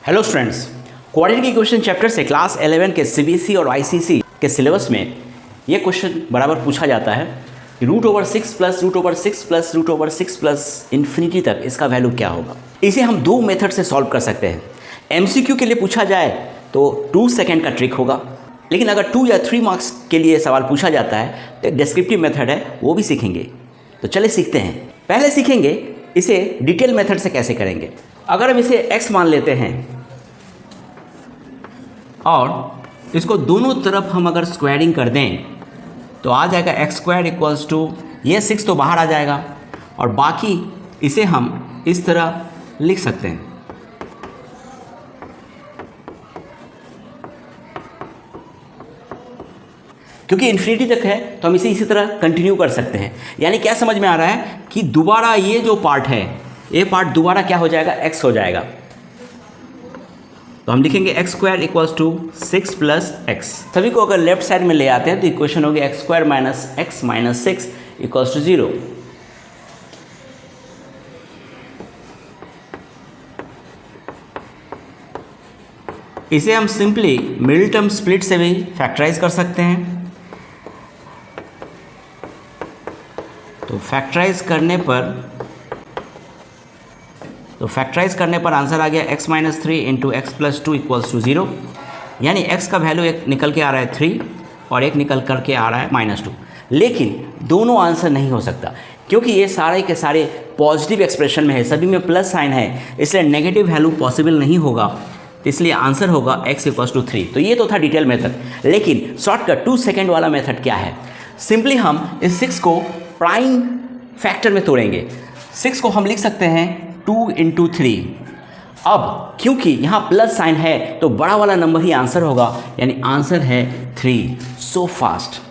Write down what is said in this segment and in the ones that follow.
Hello students, quadratic equation chapter से class 11 के CBSE और आईसीएसई के सिलेबस में ये क्वेश्चन बराबर पूछा जाता है कि √6 प्लस √6 प्लस √6 प्लस इन्फिनिटी तक इसका वैल्यू क्या होगा। इसे हम दो मेथड से सॉल्व कर सकते हैं। एमसीक्यू के लिए पूछा जाए तो 2 सेकेंड का ट्रिक होगा, लेकिन अगर 2 या 3 मार्क्स के लिए सवाल पूछा जाता है तो एक डिस्क्रिप्टिव मेथड है, वो भी सीखेंगे। तो चले सीखते हैं। पहले सीखेंगे इसे डिटेल मेथड से कैसे करेंगे। अगर हम इसे x मान लेते हैं और इसको दोनों तरफ हम अगर स्क्वायरिंग कर दें तो आ जाएगा x² इक्वल्स टू ये 6 तो बाहर आ जाएगा और बाकी इसे हम इस तरह लिख सकते हैं। क्योंकि इन्फिनिटी तक है तो हम इसे इसी तरह कंटिन्यू कर सकते हैं। यानी क्या समझ में आ रहा है कि दोबारा ये जो पार्ट है, ये पार्ट दोबारा क्या हो जाएगा, x हो जाएगा। तो हम लिखेंगे x² equals to 6 plus x। सभी को अगर लेफ्ट साइड में ले आते हैं तो इक्वेशन होगी x² minus x minus 6 equals to 0। इसे हम सिंपली मिडिल टर्म स्प्लिट से भी फैक्टराइज कर सकते हैं। तो फैक्टराइज करने पर आंसर आ गया x minus 3 into x plus 2 equals to 0। यानी x का वैल्यू एक निकल के आ रहा है 3 और एक निकल करके आ रहा है -2। लेकिन दोनों आंसर नहीं हो सकता क्योंकि ये सारे के सारे पॉजिटिव एक्सप्रेशन में है, सभी में प्लस साइन है, इसलिए नेगेटिव वैल्यू पॉसिबल नहीं होगा। तो इसलिए आंसर होगा x इक्वल्स टू 3। तो ये तो था डिटेल मेथड, लेकिन शॉर्टकट 2 सेकेंड वाला मेथड क्या है। सिंपली हम इस 6 को प्राइम फैक्टर में तोड़ेंगे। 6 को हम लिख सकते हैं 2 इंटू 3। अब क्योंकि यहाँ प्लस साइन है तो बड़ा वाला नंबर ही आंसर होगा, यानी आंसर है 3। So fast.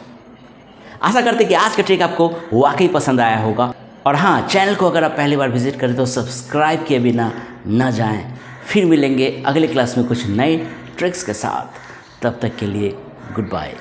आशा करते कि आज का ट्रिक आपको वाकई पसंद आया होगा। और हाँ, चैनल को अगर आप पहली बार विजिट करें तो सब्सक्राइब किए बिना न जाएं। फिर मिलेंगे अगले क्लास में कुछ नए ट्रिक्स के साथ। तब तक के लिए गुड बाय।